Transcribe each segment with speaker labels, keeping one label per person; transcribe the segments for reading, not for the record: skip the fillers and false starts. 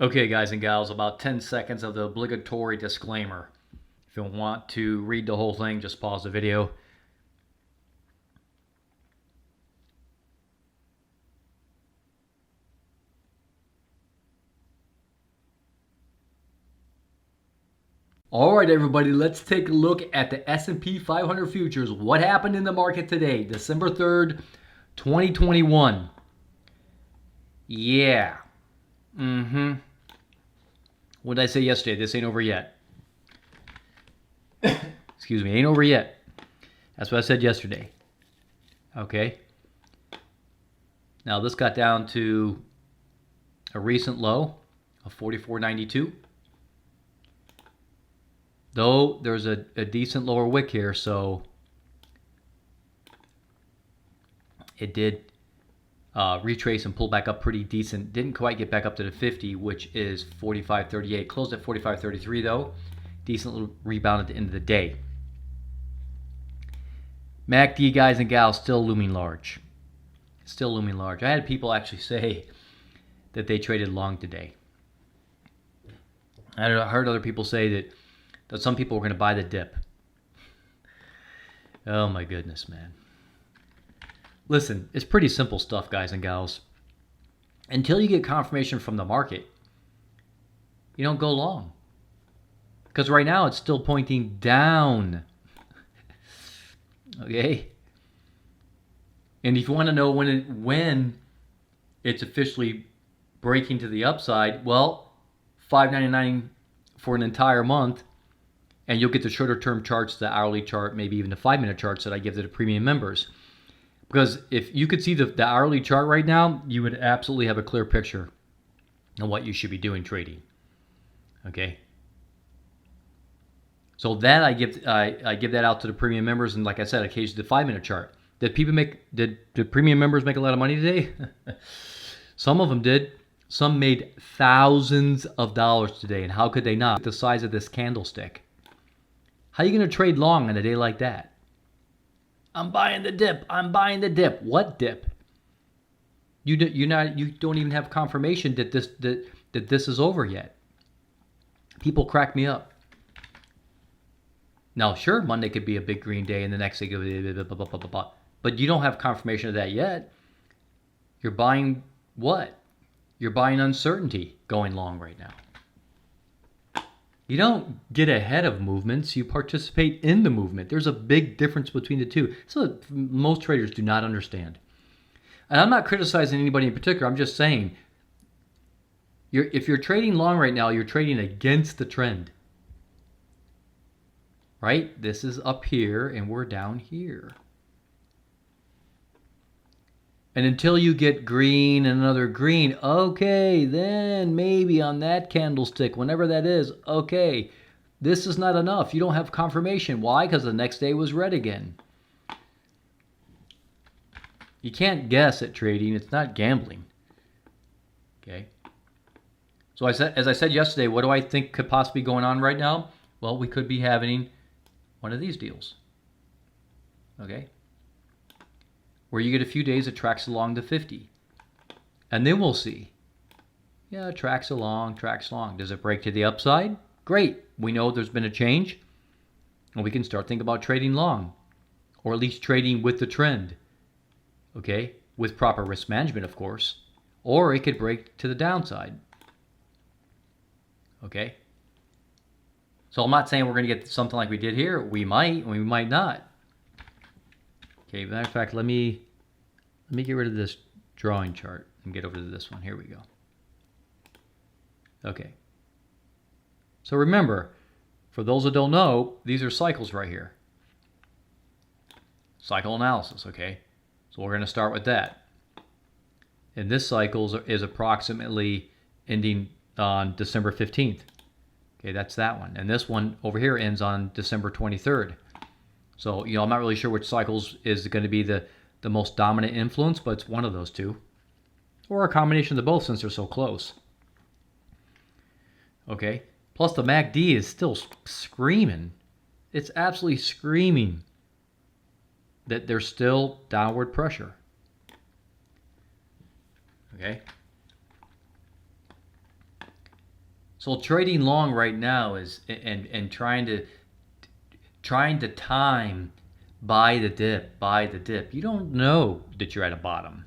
Speaker 1: Okay, guys and gals, about 10 seconds of the obligatory disclaimer. If you want to read the whole thing, just pause the video. All right, everybody, let's take a look at the S&P 500 futures. What happened in the market today, December 3rd, 2021? Yeah. What did I say yesterday? This ain't over yet. Excuse me, ain't over yet. That's what I said yesterday. Okay. Now this got down to a recent low of 44.92. Though there's a decent lower wick here, so it did retrace and pull back up pretty decent. Didn't quite get back up to the 50, which is 45.38. Closed at 45.33 though. Decent little rebound at the end of the day. MACD, guys and gals, still looming large. Still looming large. I had people actually say that they traded long today. I heard other people say that some people were going to buy the dip. Oh my goodness, man. Listen, it's pretty simple stuff, guys and gals. Until you get confirmation from the market, you don't go long. Because right now it's still pointing down. Okay? And if you want to know when it's officially breaking to the upside, well, $5.99 for an entire month, and you'll get the shorter term charts, the hourly chart, maybe even the 5-minute charts that I give to the premium members. Because if you could see the hourly chart right now, you would absolutely have a clear picture of what you should be doing trading. Okay. So that I give that out to the premium members, and like I said, occasionally the 5-minute chart. Did premium members make a lot of money today? Some of them did. Some made thousands of dollars today, and how could they not? The size of this candlestick. How are you going to trade long on a day like that? I'm buying the dip. I'm buying the dip. What dip? You don't even have confirmation that this is over yet. People crack me up. Now, sure, Monday could be a big green day, and the next day could be blah, blah, blah, blah, blah, blah. But you don't have confirmation of that yet. You're buying what? You're buying uncertainty going long right now. You don't get ahead of movements. You participate in the movement. There's a big difference between the two. So most traders do not understand. And I'm not criticizing anybody in particular. I'm just saying, if you're trading long right now, you're trading against the trend. Right? This is up here and we're down here. And until you get green and another green, okay, then maybe on that candlestick, whenever that is, okay, this is not enough. You don't have confirmation. Why? Because the next day was red again. You can't guess at trading. It's not gambling. Okay. So as I said yesterday, what do I think could possibly be going on right now? Well, we could be having one of these deals. Okay. Where you get a few days it tracks along to 50. And then we'll see. Yeah, it tracks along. Does it break to the upside? Great. We know there's been a change. And we can start thinking about trading long. Or at least trading with the trend. Okay? With proper risk management, of course. Or it could break to the downside. Okay? So I'm not saying we're going to get something like we did here. We might not. Okay, matter of fact, let me get rid of this drawing chart and get over to this one. Here we go. Okay. So remember, for those that don't know, these are cycles right here. Cycle analysis, okay? So we're going to start with that. And this cycle is approximately ending on December 15th. Okay, that's that one. And this one over here ends on December 23rd. So, I'm not really sure which cycles is going to be the most dominant influence, but it's one of those two. Or a combination of the both since they're so close. Okay. Plus the MACD is still screaming. It's absolutely screaming that there's still downward pressure. Okay. So trading long right now is and trying to time buy the dip. You don't know that you're at a bottom.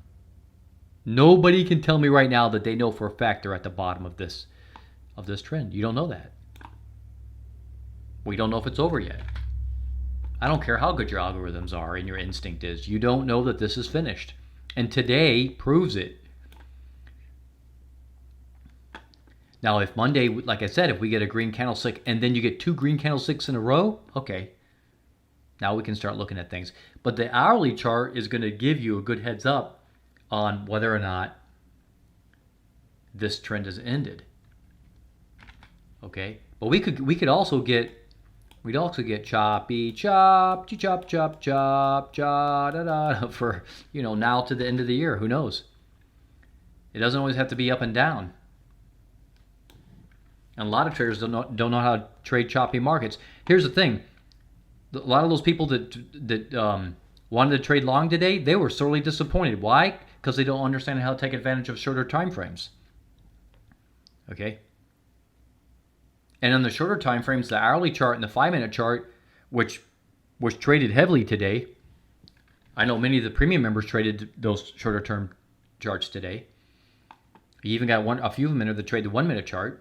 Speaker 1: Nobody can tell me right now that they know for a fact they're at the bottom of this trend. You don't know that. We don't know if it's over yet. I don't care how good your algorithms are and your instinct is. You don't know that this is finished. And today proves it. Now, if Monday, like I said, if we get a green candlestick and then you get 2 green candlesticks in a row, okay. Now we can start looking at things. But the hourly chart is going to give you a good heads up on whether or not this trend has ended. Okay? But we'd also get choppy, chop, chop, chop, chop, cha, da, da, for, now to the end of the year. Who knows? It doesn't always have to be up and down. And a lot of traders don't know how to trade choppy markets. Here's the thing. A lot of those people that wanted to trade long today, they were sorely disappointed. Why? Because they don't understand how to take advantage of shorter time frames. Okay? And on the shorter time frames, the hourly chart and the 5-minute chart, which was traded heavily today, I know many of the premium members traded those shorter term charts today. You even got a few of them that trade the 1-minute chart.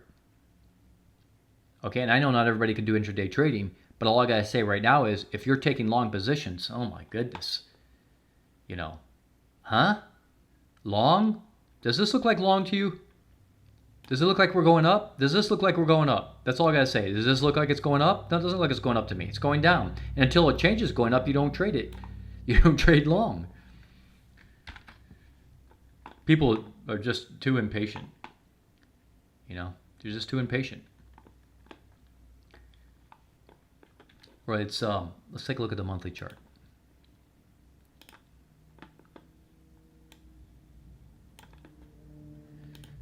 Speaker 1: Okay, and I know not everybody can do intraday trading, but all I gotta say right now is if you're taking long positions, oh my goodness. Long? Does this look like long to you? Does it look like we're going up? Does this look like we're going up? That's all I gotta say. Does this look like it's going up? No, it doesn't look like it's going up to me. It's going down. And until it changes going up, you don't trade it. You don't trade long. People are just too impatient. They're just too impatient. Right, let's take a look at the monthly chart.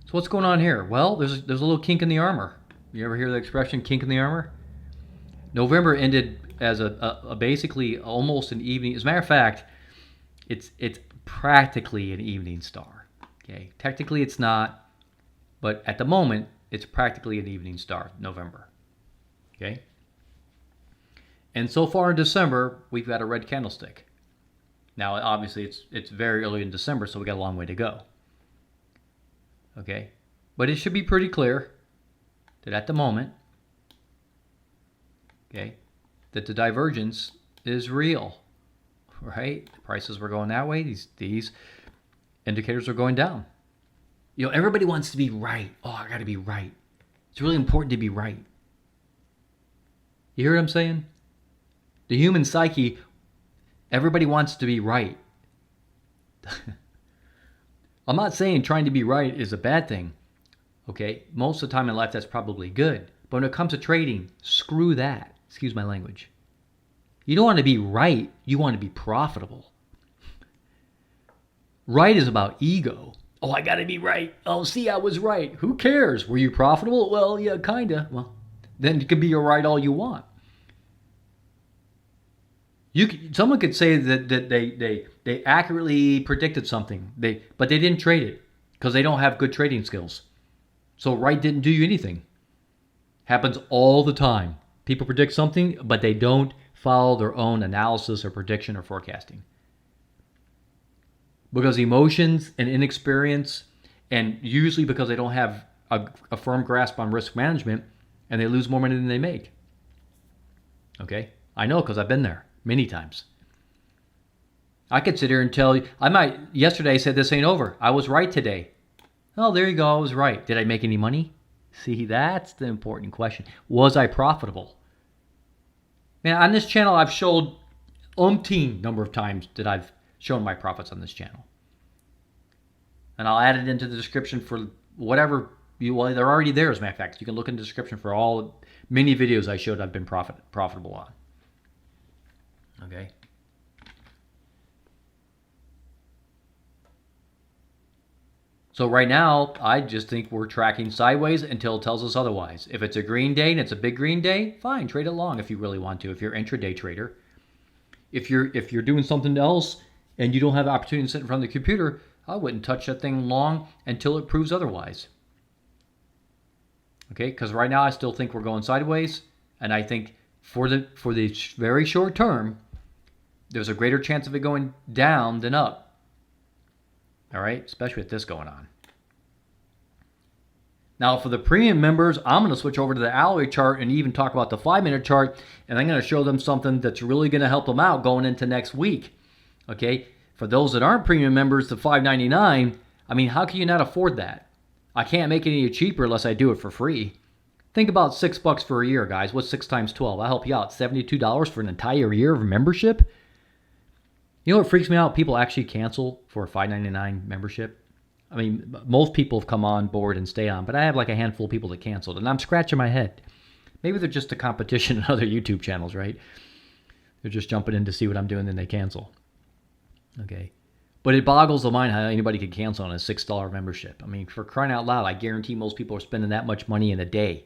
Speaker 1: So what's going on here? Well, there's a little kink in the armor. You ever hear the expression kink in the armor? November ended as a basically almost an evening. As a matter of fact, it's practically an evening star. Okay, technically it's not, but at the moment it's practically an evening star. November. Okay. And so far in December, we've got a red candlestick. Now, obviously, it's very early in December, so we got a long way to go. Okay? But it should be pretty clear that at the moment, okay, that the divergence is real, right? The prices were going that way. These indicators are going down. Everybody wants to be right. Oh, I got to be right. It's really important to be right. You hear what I'm saying? The human psyche, everybody wants to be right. I'm not saying trying to be right is a bad thing. Okay? Most of the time in life, that's probably good. But when it comes to trading, screw that. Excuse my language. You don't want to be right. You want to be profitable. Right is about ego. Oh, I got to be right. Oh, see, I was right. Who cares? Were you profitable? Well, yeah, kind of. Well, then you can be right all you want. Someone could say that they accurately predicted something, but they didn't trade it because they don't have good trading skills. So right didn't do you anything. Happens all the time. People predict something, but they don't follow their own analysis or prediction or forecasting. Because emotions and inexperience, and usually because they don't have a firm grasp on risk management, and they lose more money than they make. Okay? I know because I've been there. Many times. I could sit here and tell you, yesterday I said this ain't over. I was right today. Oh, there you go, I was right. Did I make any money? See, that's the important question. Was I profitable? Man, on this channel, I've showed umpteen number of times that I've shown my profits on this channel. And I'll add it into the description for whatever, well, they're already there as a matter of fact. You can look in the description for many videos I showed I've been profitable on. Okay. So right now, I just think we're tracking sideways until it tells us otherwise. If it's a green day and it's a big green day, fine, trade it long if you really want to. If you're an intraday trader, if you're doing something else and you don't have the opportunity to sit in front of the computer, I wouldn't touch that thing long until it proves otherwise. Okay, because right now I still think we're going sideways, and I think for the very short term, there's a greater chance of it going down than up. All right, especially with this going on. Now, for the premium members, I'm going to switch over to the hourly chart and even talk about the 5-minute chart, and I'm going to show them something that's really going to help them out going into next week. Okay, for those that aren't premium members, the $5.99, I mean, how can you not afford that? I can't make it any cheaper unless I do it for free. Think about $6 for a year, guys. What's 6 times 12? I'll help you out. $72 for an entire year of membership? You know what freaks me out? People actually cancel for a $5.99 membership. I mean, most people have come on board and stay on, but I have like a handful of people that canceled, and I'm scratching my head. Maybe they're just a competition in other YouTube channels, right? They're just jumping in to see what I'm doing, then they cancel. Okay. But it boggles the mind how anybody could cancel on a $6 membership. I mean, for crying out loud, I guarantee most people are spending that much money in a day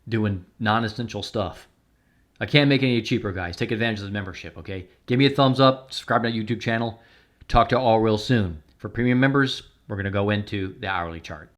Speaker 1: doing non-essential stuff. I can't make it any cheaper, guys. Take advantage of the membership, okay? Give me a thumbs up. Subscribe to my YouTube channel. Talk to you all real soon. For premium members, we're going to go into the hourly chart.